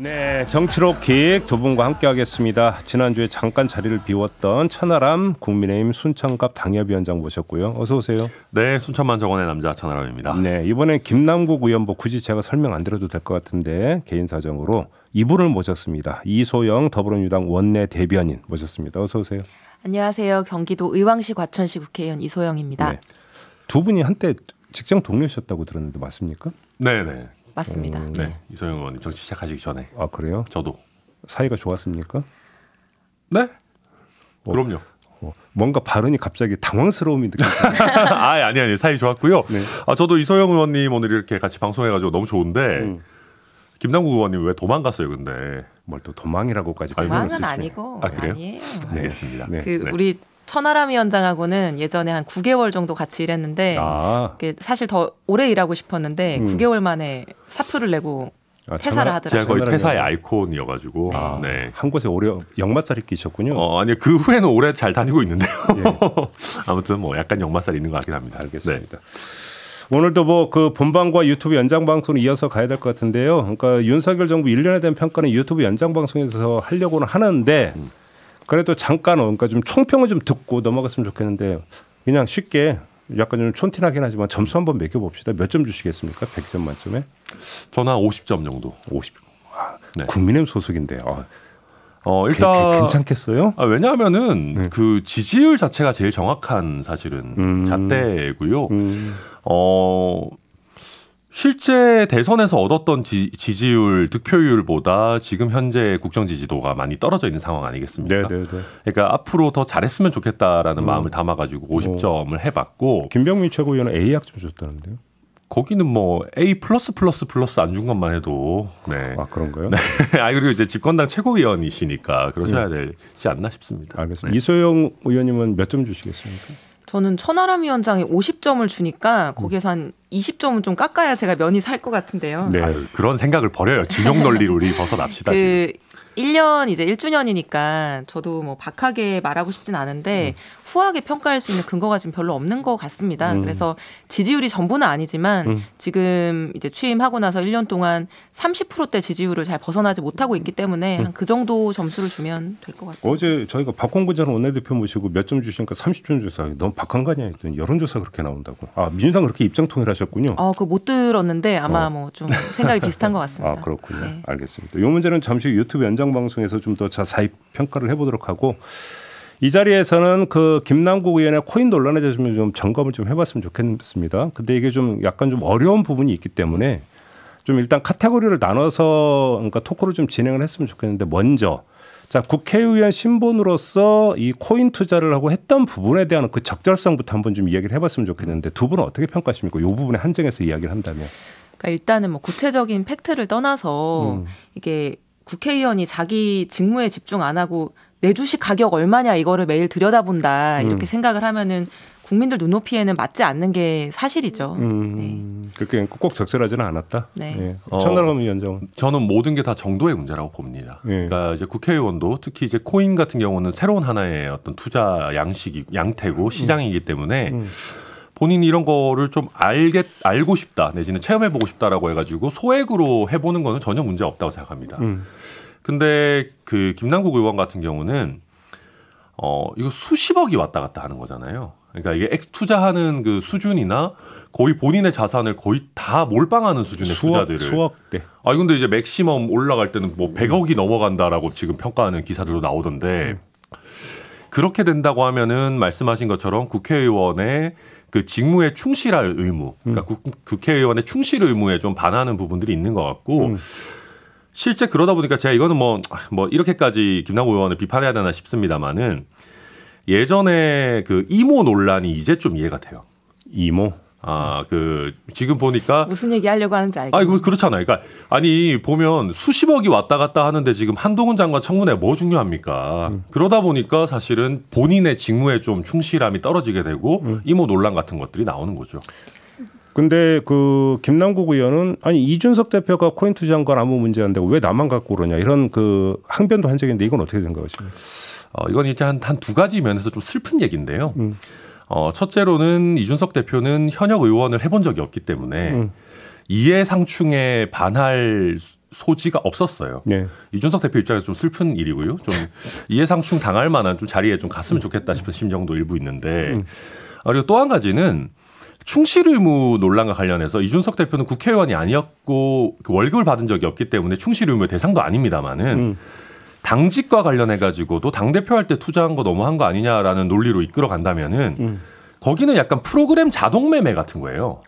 네, 정치로킥 두 분과 함께하겠습니다. 지난주에 잠깐 자리를 비웠던 천하람 국민의힘 순천갑 당협위원장 모셨고요. 어서 오세요. 네, 순천만 정원의 남자 천하람입니다. 네, 이번엔 김남국 의원 굳이 제가 설명 안 드려도 될 것 같은데 개인 사정으로 이분을 모셨습니다. 이소영 더불어민주당 원내 대변인 모셨습니다. 어서 오세요. 안녕하세요. 경기도 의왕시 과천시 국회의원 이소영입니다. 네. 두 분이 한때 직장 동료셨다고 들었는데 맞습니까? 네네. 맞습니다. 네, 이소영 의원님 정치 시작하시기 전에. 아, 그래요? 저도. 사이가 좋았습니까? 네. 그럼요. 뭔가 발언이 갑자기 당황스러움이 느껴져요. 아니 사이 좋았고요. 네. 저도 이소영 의원님 오늘 이렇게 같이 방송해가지고 너무 좋은데 김남국 의원님 왜 도망갔어요, 근데? 뭘 또 도망이라고까지. 도망은 아니고. 그래요? 아니에요. 네. 알겠습니다. 네. 우리 천하람 위원장하고는 예전에 한 9개월 정도 같이 일했는데 사실 더 오래 일하고 싶었는데 9개월 만에 사표를 내고 퇴사를 하더라고요. 제가 거의 퇴사의 아이콘이어가지고 네. 한 곳에 오래 역마살이 끼셨군요. 아니 그 후에는 오래 잘 다니고 있는데요. 예. 아무튼 뭐 약간 역마살이 있는 것 같긴 합니다. 알겠습니다. 네. 오늘도 뭐 그 본방과 유튜브 연장 방송을 이어서 가야 될 것 같은데요. 그러니까 윤석열 정부 1년에 대한 평가는 유튜브 연장 방송에서 하려고는 하는데 그래도 잠깐 그러니까 좀 총평을 좀 듣고 넘어갔으면 좋겠는데 그냥 쉽게 약간 좀 촌티나긴 하지만 점수 한번 매겨봅시다. 몇 점 주시겠습니까? 100점 만점에? 저는 한 50점 정도. 50. 네. 국민의힘 소속인데. 일단 괜찮겠어요? 왜냐하면은 그 지지율 자체가 제일 정확한 사실은 잣대고요. 실제 대선에서 얻었던 지지율, 득표율보다 지금 현재 국정 지지도가 많이 떨어져 있는 상황 아니겠습니까? 네네네. 그러니까 앞으로 더 잘했으면 좋겠다라는 마음을 담아가지고 50점을 해봤고. 김병민 최고위원은 A 학점 줬다는데요? 거기는 뭐 A++++ 안 준 것만 해도 네. 아, 그런가요? 네. 그리고 이제 집권당 최고위원이시니까 그러셔야 되지 않나 싶습니다. 알겠습니다. 네. 이소영 의원님은 몇 점 주시겠습니까? 저는 천하람 위원장이 50점을 주니까 거기에서 한 20점은 좀 깎아야 제가 면이 살 것 같은데요. 네. 그런 생각을 버려요. 진영 논리로 우리 벗어납시다. 1년 이제 1주년이니까 저도 뭐 박하게 말하고 싶진 않은데 후하게 평가할 수 있는 근거가 지금 별로 없는 것 같습니다. 그래서 지지율이 전부는 아니지만 지금 이제 취임하고 나서 1년 동안 30%대 지지율을 잘 벗어나지 못하고 있기 때문에 한 그 정도 점수를 주면 될 것 같습니다. 어제 저희가 박홍근 전 원내대표 모시고 몇 점 주시니까 30점 주셔서 너무 박한 거 아니야 했더니 여론조사 그렇게 나온다고. 민주당 그렇게 입장 통일하셨군요. 그거 못 들었는데 아마 뭐 좀 생각이 비슷한 것 같습니다. 그렇군요. 네. 알겠습니다. 이 문제는 잠시 유튜브 연장 방송에서 좀 더 자세히 평가를 해보도록 하고 이 자리에서는 그 김남국 의원의 코인 논란에 대해서 좀 점검을 좀 해봤으면 좋겠습니다. 근데 이게 좀 약간 좀 어려운 부분이 있기 때문에 좀 일단 카테고리를 나눠서 그러니까 토크를 좀 진행을 했으면 좋겠는데 먼저 자 국회의원 신분으로서 이 코인 투자를 하고 했던 부분에 대한 그 적절성부터 한번 좀 이야기를 해봤으면 좋겠는데 두 분은 어떻게 평가하십니까? 이 부분에 한정해서 이야기를 한다면. 그러니까 일단은 뭐 구체적인 팩트를 떠나서 이게 국회의원이 자기 직무에 집중 안 하고 내 주식 가격 얼마냐 이거를 매일 들여다본다 이렇게 생각을 하면은 국민들 눈높이에는 맞지 않는 게 사실이죠. 네. 그렇게 꼭 적절하지는 않았다. 네. 네. 천하람 위원장. 저는 모든 게 다 정도의 문제라고 봅니다. 그러니까 이제 국회의원도 특히 이제 코인 같은 경우는 새로운 하나의 어떤 투자 양태고 시장이기 때문에 본인이 이런 거를 좀 알고 싶다 내지는 체험해보고 싶다라고 해가지고 소액으로 해보는 거는 전혀 문제 없다고 생각합니다. 근데 그 김남국 의원 같은 경우는 이거 수십억이 왔다 갔다 하는 거잖아요. 그러니까 이게 투자하는 그 수준이나 거의 본인의 자산을 거의 다 몰빵하는 수준의 투자들을. 수억대. 근데 이제 맥시멈 올라갈 때는 뭐 100억이 넘어간다라고 지금 평가하는 기사들도 나오던데 그렇게 된다고 하면은 말씀하신 것처럼 국회의원의 그 직무에 충실할 의무, 그러니까 국회의원의 충실 의무에 좀 반하는 부분들이 있는 것 같고 실제 그러다 보니까 제가 이거는 뭐 이렇게까지 김남국 의원을 비판해야 되나 싶습니다만은 예전에 그 이모 논란이 이제 좀 이해가 돼요. 이모? 지금 보니까 무슨 얘기 하려고 하는지 알겠어요. 이거 그렇잖아요. 그러니까 보면 수십억이 왔다 갔다 하는데 지금 한동훈 장관 청문회 뭐 중요합니까? 그러다 보니까 사실은 본인의 직무에 좀 충실함이 떨어지게 되고 이모 논란 같은 것들이 나오는 거죠. 근데 그 김남국 의원은 이준석 대표가 코인 투자한 건 아무 문제 안 되고 왜 나만 갖고 그러냐 이런 그 항변도 한 적이 있는데 이건 어떻게 생각하십니까? 이건 이제 한 두 가지 면에서 좀 슬픈 얘기인데요. 첫째로는 이준석 대표는 현역 의원을 해본 적이 없기 때문에 이해상충에 반할 소지가 없었어요. 네. 이준석 대표 입장에서 좀 슬픈 일이고요. 좀 이해상충 당할 만한 좀 자리에 좀 갔으면 좋겠다 싶은 심정도 일부 있는데 그리고 또 한 가지는 충실 의무 논란과 관련해서 이준석 대표는 국회의원이 아니었고 그 월급을 받은 적이 없기 때문에 충실 의무의 대상도 아닙니다만은 당직과 관련해 가지고도 당 대표할 때 투자한 거 너무한 거 아니냐라는 논리로 이끌어 간다면은 거기는 약간 프로그램 자동 매매 같은 거예요.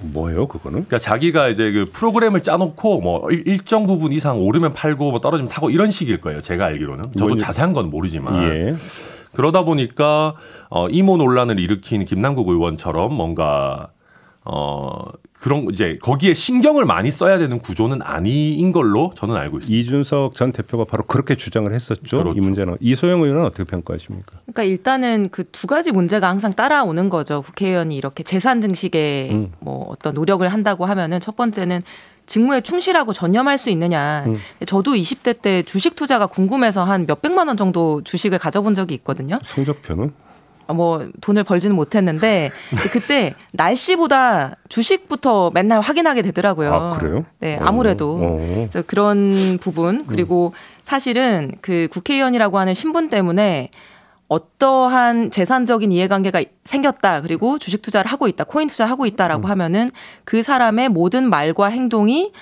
뭐예요, 그거는? 그러니까 자기가 이제 그 프로그램을 짜놓고 뭐 일정 부분 이상 오르면 팔고 뭐 떨어지면 사고 이런 식일 거예요. 제가 알기로는. 저도 자세한 건 모르지만. 예. 그러다 보니까 이모 논란을 일으킨 김남국 의원처럼 뭔가 그런 이제 거기에 신경을 많이 써야 되는 구조는 아닌 걸로 저는 알고 있습니다. 이준석 전 대표가 바로 그렇게 주장을 했었죠. 그렇죠. 이 문제는. 이소영 의원은 어떻게 평가하십니까? 그러니까 일단은 그 두 가지 문제가 항상 따라오는 거죠. 국회의원이 이렇게 재산 증식에 뭐 어떤 노력을 한다고 하면은 첫 번째는 직무에 충실하고 전념할 수 있느냐. 저도 20대 때 주식 투자가 궁금해서 한 몇백만 원 정도 주식을 가져본 적이 있거든요. 성적표는? 뭐 돈을 벌지는 못했는데 그때 날씨보다 주식부터 맨날 확인하게 되더라고요. 아, 그래요? 네, 아무래도 그래서 그런 부분 그리고 사실은 그 국회의원이라고 하는 신분 때문에 어떠한 재산적인 이해관계가 생겼다. 그리고 주식 투자를 하고 있다. 코인 투자하고 있다라고 하면은 그 사람의 모든 말과 행동이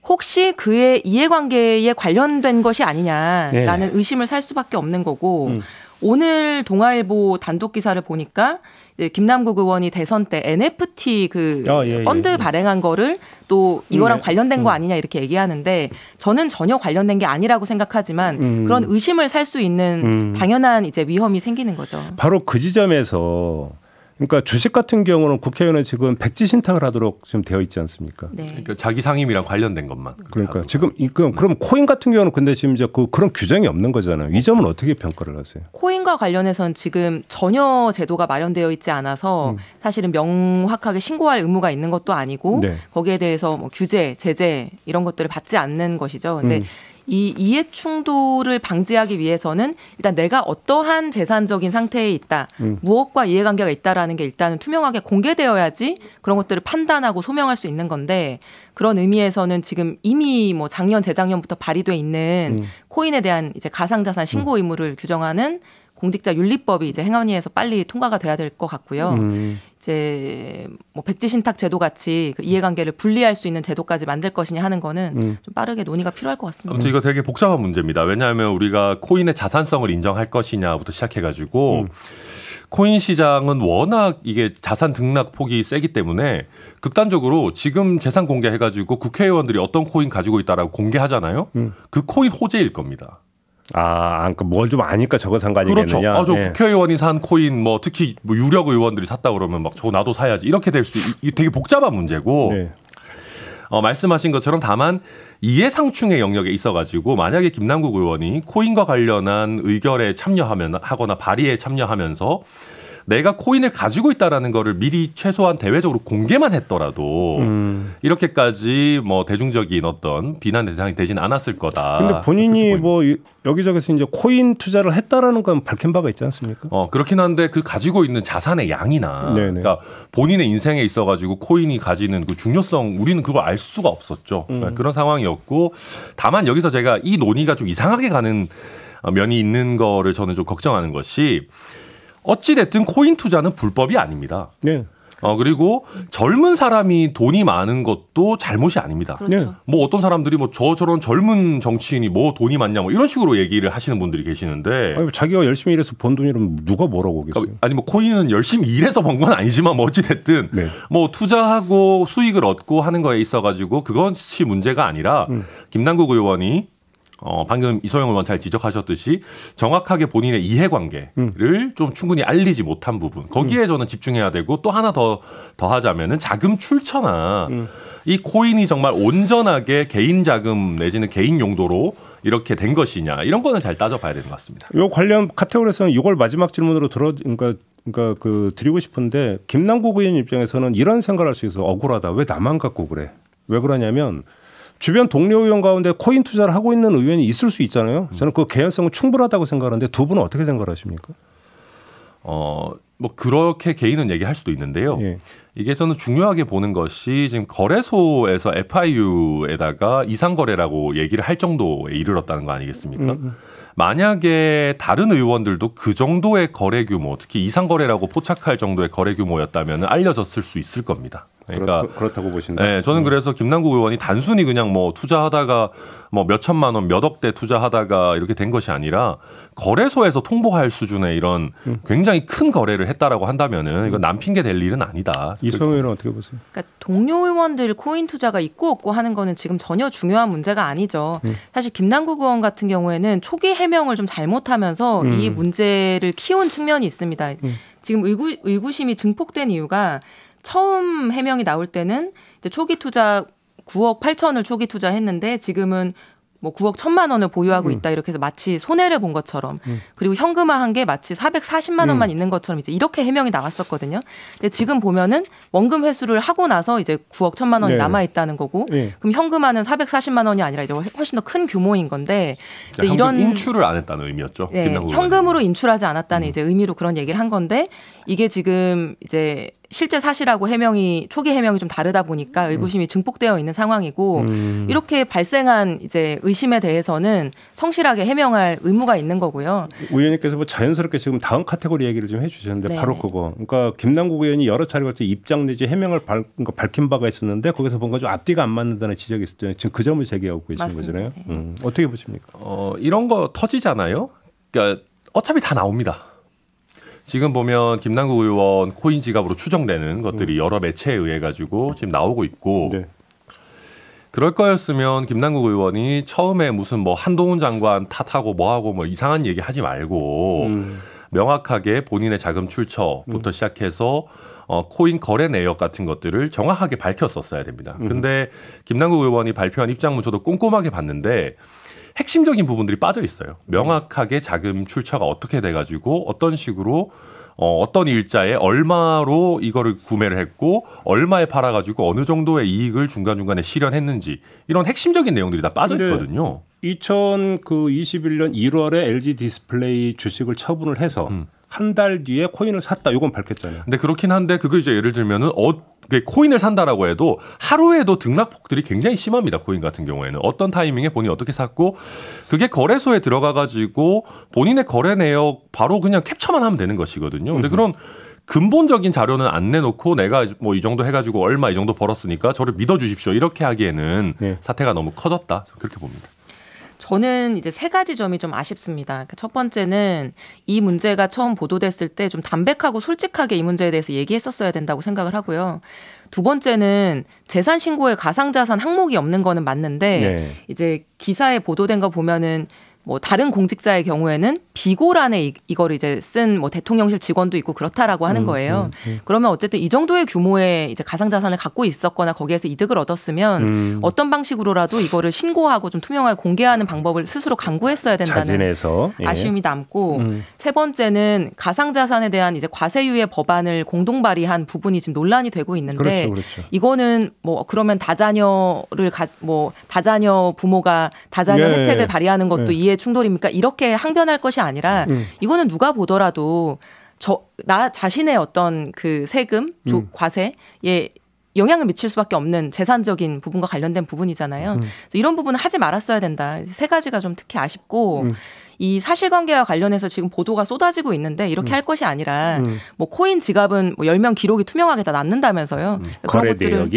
혹시 그의 이해관계에 관련된 것이 아니냐라는 의심을 살 수밖에 없는 거고 오늘 동아일보 단독 기사를 보니까 이제 김남국 의원이 대선 때 NFT 그 펀드 발행한 거를 또 이거랑 관련된 거 아니냐 이렇게 얘기하는데 저는 전혀 관련된 게 아니라고 생각하지만 그런 의심을 살 수 있는 당연한 이제 위험이 생기는 거죠. 바로 그 지점에서 그러니까 주식 같은 경우는 국회의원은 지금 백지 신탁을 하도록 지금 되어 있지 않습니까? 네. 그러니까 자기 상임이랑 관련된 것만. 그러니까 지금 그럼 코인 같은 경우는 근데 지금 이제 그런 규정이 없는 거잖아요. 이 점은 어떻게 평가를 하세요? 코인과 관련해서는 지금 전혀 제도가 마련되어 있지 않아서 사실은 명확하게 신고할 의무가 있는 것도 아니고 거기에 대해서 뭐 규제, 제재 이런 것들을 받지 않는 것이죠. 근데 이 이해 충돌을 방지하기 위해서는 일단 내가 어떠한 재산적인 상태에 있다, 무엇과 이해관계가 있다라는 게 일단은 투명하게 공개되어야지 그런 것들을 판단하고 소명할 수 있는 건데 그런 의미에서는 지금 이미 뭐 작년, 재작년부터 발의돼 있는 코인에 대한 이제 가상자산 신고 의무를 규정하는 공직자 윤리법이 이제 행안위에서 빨리 통과가 돼야 될 것 같고요. 이제 뭐 백지 신탁 제도 같이 그 이해관계를 분리할 수 있는 제도까지 만들 것이냐 하는 거는 좀 빠르게 논의가 필요할 것 같습니다. 아무튼 이거 되게 복잡한 문제입니다. 왜냐하면 우리가 코인의 자산성을 인정할 것이냐부터 시작해가지고 코인 시장은 워낙 이게 자산 등락 폭이 세기 때문에 극단적으로 지금 재산 공개해가지고 국회의원들이 어떤 코인 가지고 있다라고 공개하잖아요. 그 코인 호재일 겁니다. 그러니까 뭘 좀 아니까 저거 산 거 아니겠느냐. 그렇죠. 저 국회의원이 산 코인 뭐 특히 뭐 유력 의원들이 샀다 그러면 막 저거 나도 사야지 이렇게 될 수 되게 복잡한 문제고 말씀하신 것처럼 다만 이해상충의 영역에 있어가지고 만약에 김남국 의원이 코인과 관련한 의결에 참여하거나 발의에 참여하면서 내가 코인을 가지고 있다라는 거를 미리 최소한 대외적으로 공개만 했더라도 이렇게까지 뭐 대중적인 어떤 비난 대상이 되진 않았을 거다. 근데 본인이 뭐 여기저기서 이제 코인 투자를 했다라는 건 밝힌 바가 있지 않습니까? 그렇긴 한데 그 가지고 있는 자산의 양이나 그러니까 본인의 인생에 있어가지고 코인이 가지는 그 중요성 우리는 그걸 알 수가 없었죠. 그런 상황이었고 다만 여기서 제가 이 논의가 좀 이상하게 가는 면이 있는 거를 저는 좀 걱정하는 것이 어찌됐든 코인 투자는 불법이 아닙니다. 그리고 젊은 사람이 돈이 많은 것도 잘못이 아닙니다. 그렇죠. 뭐 어떤 사람들이 뭐 저런 젊은 정치인이 뭐 돈이 많냐 뭐 이런 식으로 얘기를 하시는 분들이 계시는데 아니, 자기가 열심히 일해서 번 돈이라면 누가 뭐라고 하겠어요? 아니 뭐 코인은 열심히 일해서 번 건 아니지만 뭐 어찌됐든 뭐 투자하고 수익을 얻고 하는 거에 있어가지고 그것이 문제가 아니라 김남국 의원이 방금 이소영 의원 잘 지적하셨듯이 정확하게 본인의 이해관계를 좀 충분히 알리지 못한 부분 거기에 저는 집중해야 되고 또 하나 더 하자면은 자금 출처나 이 코인이 정말 온전하게 개인 자금 내지는 개인 용도로 이렇게 된 것이냐 이런 거는 잘 따져봐야 되는 것 같습니다. 이 관련 카테고리에서는 이걸 마지막 질문으로 드리고 싶은데 김남국 의원 입장에서는 이런 생각을 할 수 있어. 억울하다. 왜 나만 갖고 그래? 왜 그러냐면 주변 동료 의원 가운데 코인 투자를 하고 있는 의원이 있을 수 있잖아요. 저는 그 개연성은 충분하다고 생각하는데 두 분은 어떻게 생각하십니까? 뭐 그렇게 개인은 얘기할 수도 있는데요. 이게 저는 중요하게 보는 것이 지금 거래소에서 FIU에다가 이상거래라고 얘기를 할 정도에 이르렀다는 거 아니겠습니까? 만약에 다른 의원들도 그 정도의 거래 규모, 특히 이상거래라고 포착할 정도의 거래 규모였다면 알려졌을 수 있을 겁니다. 그러니까 그렇다고 보신다. 네, 저는 그래서 김남국 의원이 단순히 그냥 뭐 투자하다가 뭐 몇 천만 원, 몇 억대 투자하다가 이렇게 된 것이 아니라 거래소에서 통보할 수준의 이런 굉장히 큰 거래를 했다라고 한다면은 이건 남 핑계 될 일은 아니다. 이성호 의원은 어떻게 보세요? 그러니까 동료 의원들 코인 투자가 있고 없고 하는 거는 지금 전혀 중요한 문제가 아니죠. 사실 김남국 의원 같은 경우에는 초기 해명을 좀 잘못하면서 이 문제를 키운 측면이 있습니다. 지금 의구심이 증폭된 이유가 처음 해명이 나올 때는 이제 초기 투자 9억 8천을 초기 투자했는데 지금은 뭐 9억 1천만 원을 보유하고 있다 이렇게 해서 마치 손해를 본 것처럼 그리고 현금화한 게 마치 440만 원만 있는 것처럼 이제 이렇게 해명이 나왔었거든요. 근데 지금 보면은 원금 회수를 하고 나서 이제 9억 1천만 원이 남아 있다는 거고 그럼 현금화는 440만 원이 아니라 이제 훨씬 더 큰 규모인 건데 이제 이런 인출을 안 했다는 의미였죠. 네, 현금으로 인출하지 않았다는 이제 의미로 그런 얘기를 한 건데 이게 지금 이제 실제 사실하고 초기 해명이 좀 다르다 보니까 의구심이 증폭되어 있는 상황이고 이렇게 발생한 이제 의심에 대해서는 성실하게 해명할 의무가 있는 거고요. 의원님께서 뭐 자연스럽게 지금 다음 카테고리 얘기를 좀 해주셨는데 네. 바로 그거. 그러니까 김남국 의원이 여러 차례 걸쳐 입장 내지 해명을 밝힌 바가 있었는데 거기서 뭔가 좀 앞뒤가 안 맞는다는 지적이 있었잖아요. 지금 그 점을 제기하고 계시는 거잖아요. 네. 어떻게 보십니까? 이런 거 터지잖아요. 그러니까 어차피 다 나옵니다. 지금 보면 김남국 의원 코인 지갑으로 추정되는 것들이 여러 매체에 의해 가지고 지금 나오고 있고 네. 그럴 거였으면 김남국 의원이 처음에 무슨 뭐 한동훈 장관 탓하고 뭐하고 뭐 이상한 얘기 하지 말고 명확하게 본인의 자금 출처부터 시작해서 코인 거래 내역 같은 것들을 정확하게 밝혔었어야 됩니다. 근데 김남국 의원이 발표한 입장문 저도 꼼꼼하게 봤는데 핵심적인 부분들이 빠져 있어요. 명확하게 자금 출처가 어떻게 돼가지고 어떤 식으로 어떤 일자에 얼마로 이거를 구매를 했고 얼마에 팔아가지고 어느 정도의 이익을 중간중간에 실현했는지 이런 핵심적인 내용들이 다 빠져 있거든요. 2021년 1월에 LG 디스플레이 주식을 처분을 해서 한 달 뒤에 코인을 샀다. 이건 밝혔잖아요. 근데 그렇긴 한데 그거 이제 예를 들면은 코인을 산다라고 해도 하루에도 등락폭들이 굉장히 심합니다. 코인 같은 경우에는 어떤 타이밍에 본인이 어떻게 샀고 그게 거래소에 들어가가지고 본인의 거래 내역 바로 그냥 캡처만 하면 되는 것이거든요. 근데 그런 근본적인 자료는 안 내놓고 내가 뭐 이 정도 해가지고 얼마 이 정도 벌었으니까 저를 믿어주십시오. 이렇게 하기에는 사태가 너무 커졌다. 그렇게 봅니다. 저는 이제 세 가지 점이 좀 아쉽습니다. 첫 번째는 이 문제가 처음 보도됐을 때 좀 담백하고 솔직하게 이 문제에 대해서 얘기했었어야 된다고 생각을 하고요. 두 번째는 재산 신고에 가상자산 항목이 없는 거는 맞는데 이제 기사에 보도된 거 보면은 뭐 다른 공직자의 경우에는 비고란에 이거를 이제 쓴 뭐 대통령실 직원도 있고 그렇다라고 하는 거예요. 그러면 어쨌든 이 정도의 규모의 이제 가상자산을 갖고 있었거나 거기에서 이득을 얻었으면 어떤 방식으로라도 이거를 신고하고 좀 투명하게 공개하는 방법을 스스로 강구했어야 된다는 자진해서. 아쉬움이 남고 세 번째는 가상자산에 대한 이제 과세유예 법안을 공동 발의한 부분이 지금 논란이 되고 있는데 그렇죠. 이거는 뭐 그러면 다자녀 부모가 다자녀 혜택을 발휘하는 것도 이해 충돌입니까? 이렇게 항변할 것이 아니라 이거는 누가 보더라도 나 자신의 어떤 그 세금, 과세에 영향을 미칠 수밖에 없는 재산적인 부분과 관련된 부분이잖아요. 이런 부분은 하지 말았어야 된다. 세 가지가 좀 특히 아쉽고 이 사실관계와 관련해서 지금 보도가 쏟아지고 있는데 이렇게 할 것이 아니라 뭐 코인 지갑은 뭐 10명 기록이 투명하게 다 남는다면서요. 그런 것들을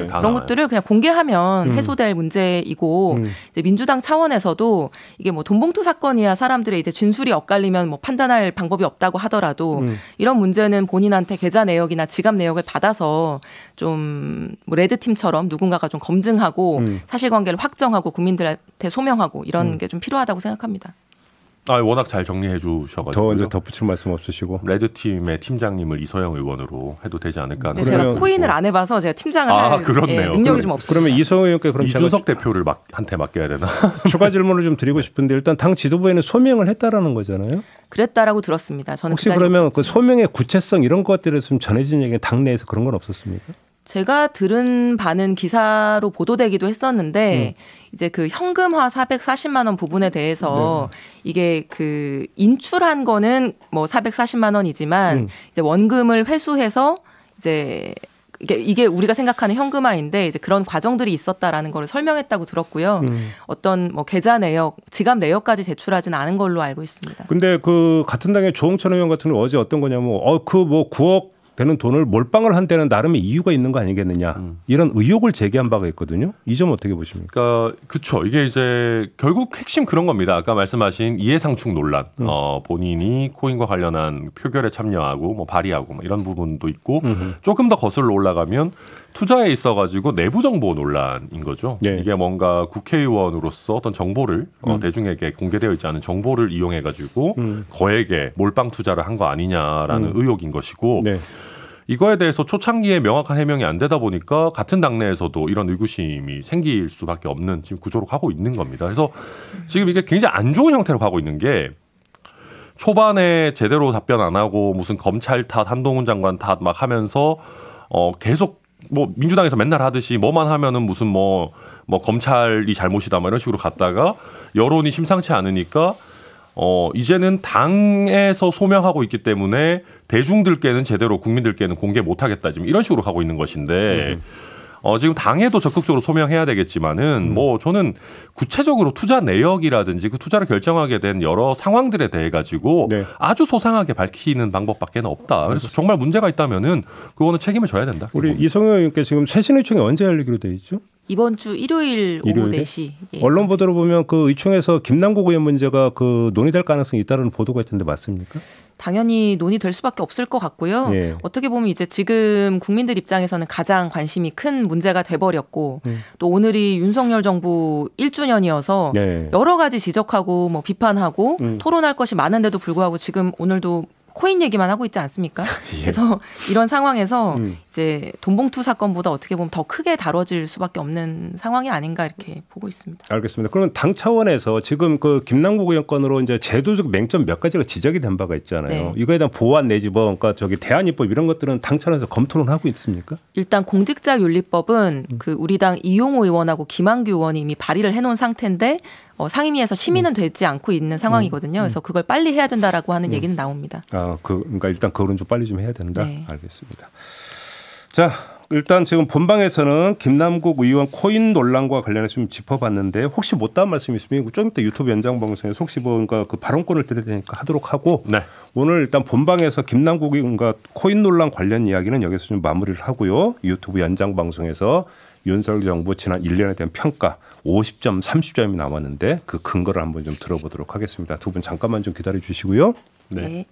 그런 것들을 그냥 공개하면 해소될 문제이고 이제 민주당 차원에서도 이게 뭐 돈봉투 사건이야 사람들의 이제 진술이 엇갈리면 뭐 판단할 방법이 없다고 하더라도 이런 문제는 본인한테 계좌 내역이나 지갑 내역을 받아서 좀 뭐 레드팀처럼 누군가가 좀 검증하고 사실관계를 확정하고 국민들한테 소명하고 이런 게 좀 필요하다고 생각합니다. 워낙 잘 정리해 주셔가지고 더 이제 덧붙일 말씀 없으시고 레드팀의 팀장님을 이소영 의원으로 해도 되지 않을까 하는. 제가 코인을 안 해봐서 제가 팀장을 할 능력이 좀 없어요. 그러면 이소영 의원께 그럼 이준석 대표를 한테 맡겨야 되나? 추가 질문을 좀 드리고 싶은데 일단 당 지도부에는 소명을 했다라는 거잖아요. 그랬다라고 들었습니다. 저는 혹시 그러면 그 소명의 구체성 이런 것들에 좀 전해진 얘기 당내에서 그런 건 없었습니까? 제가 들은 바는 기사로 보도되기도 했었는데 이제 그 현금화 440만 원 부분에 대해서 이게 그 인출한 거는 뭐 440만 원이지만 이제 원금을 회수해서 이제 이게 우리가 생각하는 현금화인데 이제 그런 과정들이 있었다라는 걸 설명했다고 들었고요. 어떤 뭐 계좌 내역, 지갑 내역까지 제출하지는 않은 걸로 알고 있습니다. 근데 그 같은 당의 조홍천 의원 같은 경우 어제 어떤 거냐면 그 뭐 9억 되는 돈을 몰빵을 한 데는 나름의 이유가 있는 거 아니겠느냐 이런 의혹을 제기한 바가 있거든요. 이 점 어떻게 보십니까? 그렇죠. 이게 이제 결국 핵심 그런 겁니다. 아까 말씀하신 이해상충 논란, 본인이 코인과 관련한 표결에 참여하고 뭐 발의하고 뭐 이런 부분도 있고 조금 더 거슬러 올라가면 투자에 있어가지고 내부 정보 논란인 거죠. 네. 이게 뭔가 국회의원으로서 어떤 정보를 대중에게 공개되어 있지 않은 정보를 이용해가지고 거액의 몰빵 투자를 한 거 아니냐라는 의혹인 것이고. 네. 이거에 대해서 초창기에 명확한 해명이 안 되다 보니까 같은 당내에서도 이런 의구심이 생길 수밖에 없는 지금 구조로 가고 있는 겁니다. 그래서 지금 이게 굉장히 안 좋은 형태로 가고 있는 게 초반에 제대로 답변 안 하고 무슨 검찰 탓, 한동훈 장관 탓 막 하면서 계속 뭐 민주당에서 맨날 하듯이 뭐만 하면은 무슨 뭐 검찰이 잘못이다 뭐 이런 식으로 갔다가 여론이 심상치 않으니까 이제는 당에서 소명하고 있기 때문에 대중들께는 제대로 국민들께는 공개 못하겠다 지금 이런 식으로 가고 있는 것인데 지금 당에도 적극적으로 소명해야 되겠지만은 뭐 저는 구체적으로 투자 내역이라든지 그 투자를 결정하게 된 여러 상황들에 대해 가지고 네. 아주 소상하게 밝히는 방법밖에는 없다. 그래서 정말 문제가 있다면은 그거는 책임을 져야 된다. 우리 이성영 의원께 지금 쇄신의총이 언제 열리기로 돼 있죠? 이번 주 일요일 오후 4시. 예, 언론 보도를 보면 그 의총에서 김남국 의원 문제가 그 논의될 가능성이 있다는 보도가 있던데 맞습니까? 당연히 논의될 수밖에 없을 것 같고요. 예. 어떻게 보면 이제 지금 국민들 입장에서는 가장 관심이 큰 문제가 돼버렸고 또 오늘이 윤석열 정부 1주년이어서 예. 여러 가지 지적하고 뭐 비판하고 토론할 것이 많은데도 불구하고 지금 오늘도 코인 얘기만 하고 있지 않습니까? 예. 그래서 이런 상황에서 이제 돈봉투 사건보다 어떻게 보면 더 크게 다뤄질 수밖에 없는 상황이 아닌가 이렇게 보고 있습니다. 알겠습니다. 그러면 당 차원에서 지금 그 김남국 의원 건으로 이제 제도적 맹점 몇 가지가 지적이 된 바가 있잖아요. 네. 이거에 대한 보완 내지 뭐 그러니까 저기 대안입법 이런 것들은 당 차원에서 검토는 하고 있습니까? 일단 공직자윤리법은 그 우리 당 이용호 의원하고 김한규 의원이 이미 발의를 해놓은 상태인데 상임위에서 심의는 되지 않고 있는 상황이거든요. 그래서 그걸 빨리 해야 된다라고 하는 얘기는 나옵니다. 그러니까 일단 그거는 좀 빨리 좀 해야 된다. 네. 알겠습니다. 자, 일단 지금 본방에서는 김남국 의원 코인 논란과 관련해서 좀 짚어봤는데 혹시 못다한 말씀 있으면 좀 이따 유튜브 연장 방송에서 혹시 뭔가 그 발언권을 드려야 되니까 하도록 하고 네. 오늘 일단 본방에서 김남국 의원과 코인 논란 관련 이야기는 여기서 좀 마무리를 하고요. 유튜브 연장 방송에서 윤석열 정부 지난 1년에 대한 평가 50점, 30점이 남았는데 그 근거를 한번 좀 들어보도록 하겠습니다. 두 분 잠깐만 좀 기다려 주시고요. 네.